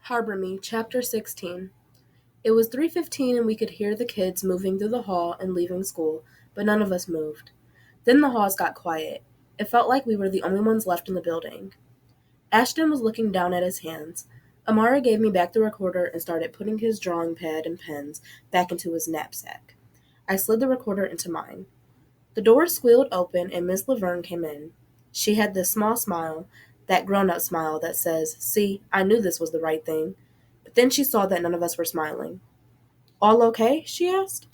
Harbor Me, Chapter 16. It was 3:15 and we could hear the kids moving through the hall and leaving school, but none of us moved. Then the halls got quiet. It felt like we were the only ones left in the building. Ashton was looking down at his hands. Amara gave me back the recorder and started putting his drawing pad and pens back into his knapsack. I slid the recorder into mine. The door squealed open and Miss Laverne came in. She had this small smile, that grown-up smile that says, "See, I knew this was the right thing." But then she saw that none of us were smiling. "All okay?" she asked.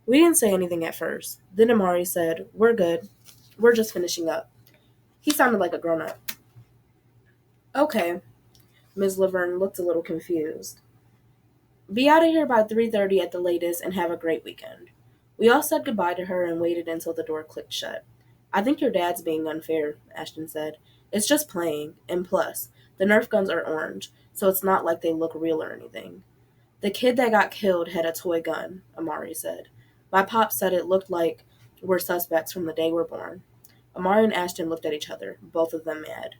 We didn't say anything at first. Then Amari said, "We're good. We're just finishing up." He sounded like a grown-up. "Okay." Ms. Laverne looked a little confused. "Be out of here by 3:30 at the latest and have a great weekend." We all said goodbye to her and waited until the door clicked shut. "I think your dad's being unfair," Ashton said. "It's just playing, and plus, the Nerf guns are orange, so it's not like they look real or anything." "The kid that got killed had a toy gun," Amari said. "My pop said it looked like we're suspects from the day we're born." Amari and Ashton looked at each other, both of them mad.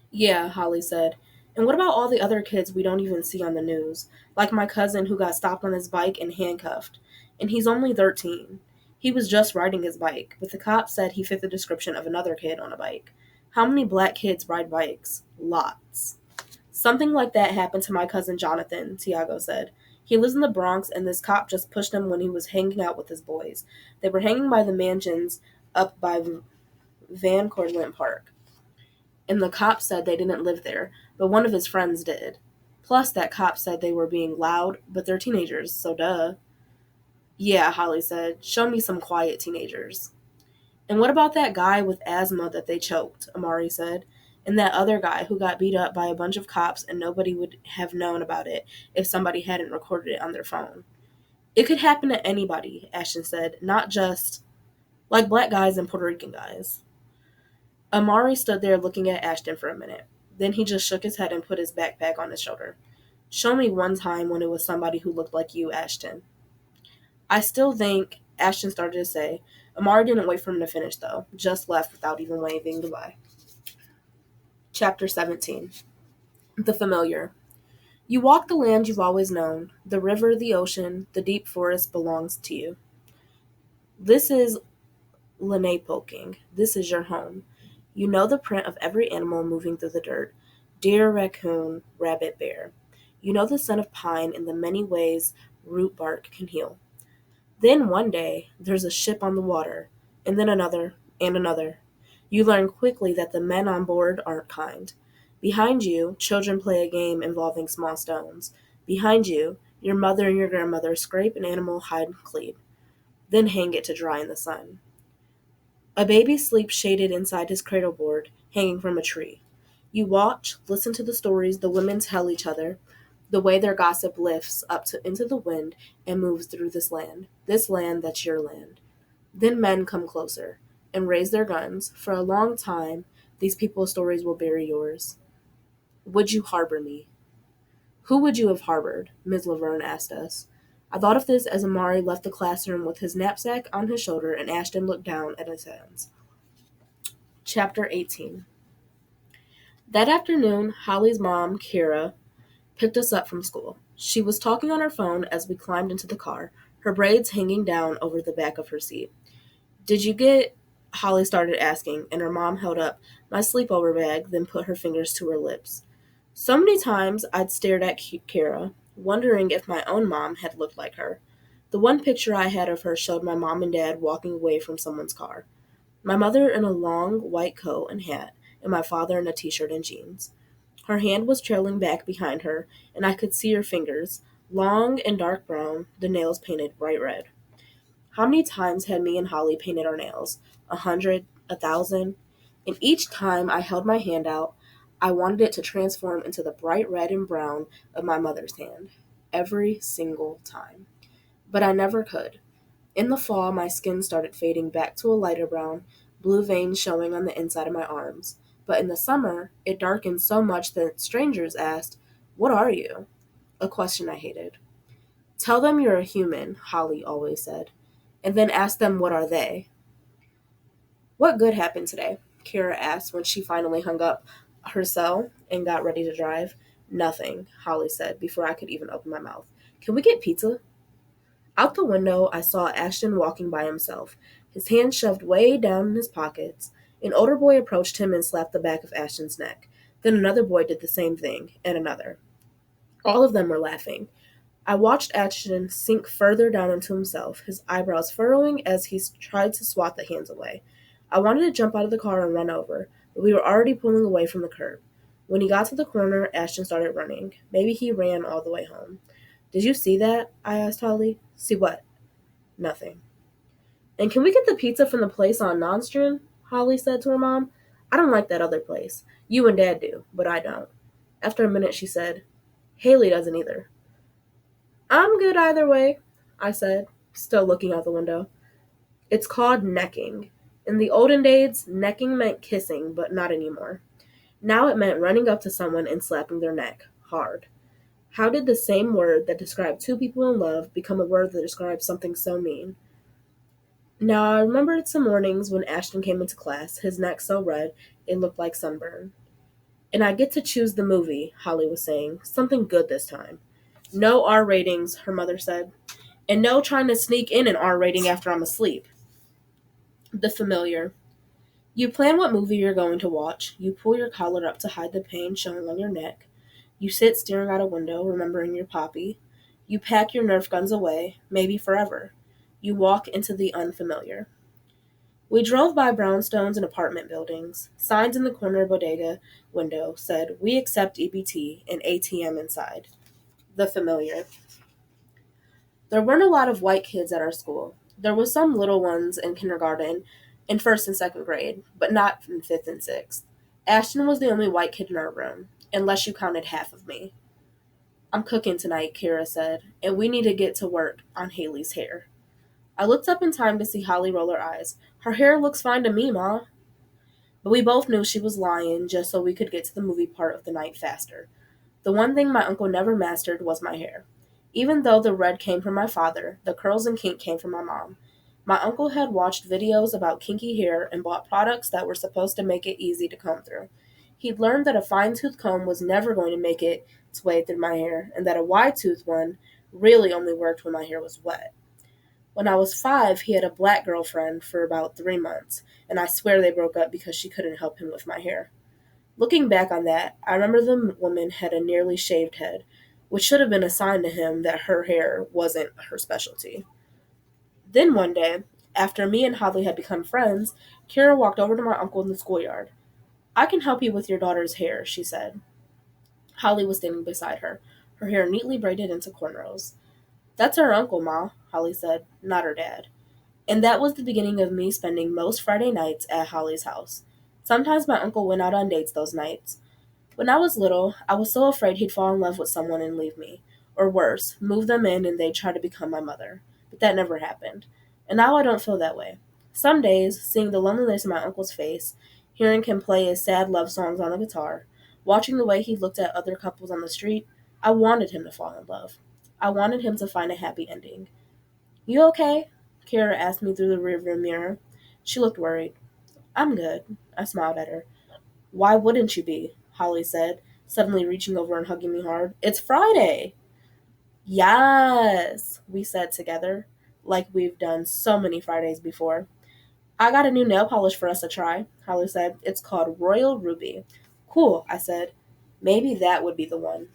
"Yeah," Holly said. "And what about all the other kids we don't even see on the news? Like my cousin who got stopped on his bike and handcuffed. And he's only 13. He was just riding his bike, but the cop said he fit the description of another kid on a bike. How many black kids ride bikes? Lots." "Something like that happened to my cousin Jonathan," Tiago said. "He lives in the Bronx, and this cop just pushed him when he was hanging out with his boys. They were hanging by the mansions up by Van Cortlandt Park. And the cop said they didn't live there, but one of his friends did. Plus, that cop said they were being loud, but they're teenagers, so duh." "Yeah," Holly said. "Show me some quiet teenagers." "And what about that guy with asthma that they choked?" Amari said. "And that other guy who got beat up by a bunch of cops and nobody would have known about it if somebody hadn't recorded it on their phone." "It could happen to anybody," Ashton said, "not just, like black guys and Puerto Rican guys." Amari stood there looking at Ashton for a minute. Then he just shook his head and put his backpack on his shoulder. "Show me one time when it was somebody who looked like you, Ashton." "I still think," Ashton started to say. Amari didn't wait for him to finish, though, just left without even waving goodbye. Chapter 17. The Familiar. You walk the land you've always known. The river, the ocean, the deep forest belongs to you. This is Lenapehoking. This is your home. You know the print of every animal moving through the dirt. Deer, raccoon, rabbit, bear. You know the scent of pine and the many ways root bark can heal. Then one day, there's a ship on the water, and then another, and another. You learn quickly that the men on board aren't kind. Behind you, children play a game involving small stones. Behind you, your mother and your grandmother scrape an animal hide and clean, then hang it to dry in the sun. A baby sleeps shaded inside his cradle board, hanging from a tree. You watch, listen to the stories the women tell each other, the way their gossip lifts into the wind and moves through this land that's your land. Then men come closer and raise their guns. For a long time, these people's stories will bury yours. Would you harbor me? Who would you have harbored? Ms. Laverne asked us. I thought of this as Amari left the classroom with his knapsack on his shoulder and Ashton looked down at his hands. Chapter 18. That afternoon, Holly's mom, Kira, picked us up from school. She was talking on her phone as we climbed into the car, her braids hanging down over the back of her seat. "Did you get—" Holly started asking, and her mom held up my sleepover bag, then put her fingers to her lips. So many times I'd stared at Kira, wondering if my own mom had looked like her. The one picture I had of her showed my mom and dad walking away from someone's car. My mother in a long white coat and hat, and my father in a t-shirt and jeans. Her hand was trailing back behind her, and I could see her fingers, long and dark brown, the nails painted bright red. How many times had me and Holly painted our nails? 100, 1,000? And each time I held my hand out, I wanted it to transform into the bright red and brown of my mother's hand. Every single time. But I never could. In the fall, my skin started fading back to a lighter brown, blue veins showing on the inside of my arms. But in the summer, it darkened so much that strangers asked, "What are you?" A question I hated. "Tell them you're a human," Holly always said, "and then ask them what are they." "What good happened today?" Kira asked when she finally hung up her cell and got ready to drive. Nothing, Holly said before I could even open my mouth. Can we get pizza? Out the window, I saw Ashton walking by himself, his hands shoved way down in his pockets. An older boy approached him and slapped the back of Ashton's neck. Then another boy did the same thing, and another. All of them were laughing. I watched Ashton sink further down into himself, his eyebrows furrowing as he tried to swat the hands away. I wanted to jump out of the car and run over, but we were already pulling away from the curb. When he got to the corner, Ashton started running. Maybe he ran all the way home. Did you see that? I asked Holly. See what? Nothing. And can we get the pizza from the place on Nonstrom? Holly said to her mom. I don't like that other place. You and Dad do, but I don't. After a minute, she said, Haley doesn't either. I'm good either way, I said, still looking out the window. It's called necking. In the olden days, necking meant kissing, but not anymore. Now it meant running up to someone and slapping their neck, hard. How did the same word that described two people in love become a word that describes something so mean? Now I remembered some mornings when Ashton came into class, his neck so red it looked like sunburn. And I get to choose the movie, Holly was saying. Something good this time. No R ratings, her mother said. And no trying to sneak in an R rating after I'm asleep. The familiar. You plan what movie you're going to watch. You pull your collar up to hide the pain showing on your neck. You sit staring out a window, remembering your poppy. You pack your Nerf guns away, maybe forever. You walk into the unfamiliar. We drove by brownstones and apartment buildings. Signs in the corner bodega window said, We accept EBT and ATM inside. The familiar. There weren't a lot of white kids at our school. There were some little ones in kindergarten, in first and second grade, but not in fifth and sixth. Ashton was the only white kid in our room, unless you counted half of me. I'm cooking tonight, Kira said, and we need to get to work on Haley's hair. I looked up in time to see Holly roll her eyes. Her hair looks fine to me, Ma. But we both knew she was lying just so we could get to the movie part of the night faster. The one thing my uncle never mastered was my hair. Even though the red came from my father, the curls and kink came from my mom. My uncle had watched videos about kinky hair and bought products that were supposed to make it easy to comb through. He'd learned that a fine-tooth comb was never going to make its way through my hair, and that a wide-tooth one really only worked when my hair was wet. When I was 5, he had a black girlfriend for about 3 months, and I swear they broke up because she couldn't help him with my hair. Looking back on that, I remember the woman had a nearly shaved head, which should have been a sign to him that her hair wasn't her specialty. Then one day, after me and Holly had become friends, Kara walked over to my uncle in the schoolyard. I can help you with your daughter's hair, she said. Holly was standing beside her hair neatly braided into cornrows. That's her uncle, Ma, Holly said, not her dad. And that was the beginning of me spending most Friday nights at Holly's house. Sometimes my uncle went out on dates those nights. When I was little, I was so afraid he'd fall in love with someone and leave me. Or worse, move them in and they'd try to become my mother. But that never happened. And now I don't feel that way. Some days, seeing the loneliness in my uncle's face, hearing him play his sad love songs on the guitar, watching the way he looked at other couples on the street, I wanted him to fall in love. I wanted him to find a happy ending. You okay? Kara asked me through the rearview mirror. She looked worried. I'm good. I smiled at her. Why wouldn't you be? Holly said, suddenly reaching over and hugging me hard. It's Friday! Yes, we said together, like we've done so many Fridays before. I got a new nail polish for us to try, Holly said. It's called Royal Ruby. Cool, I said. Maybe that would be the one.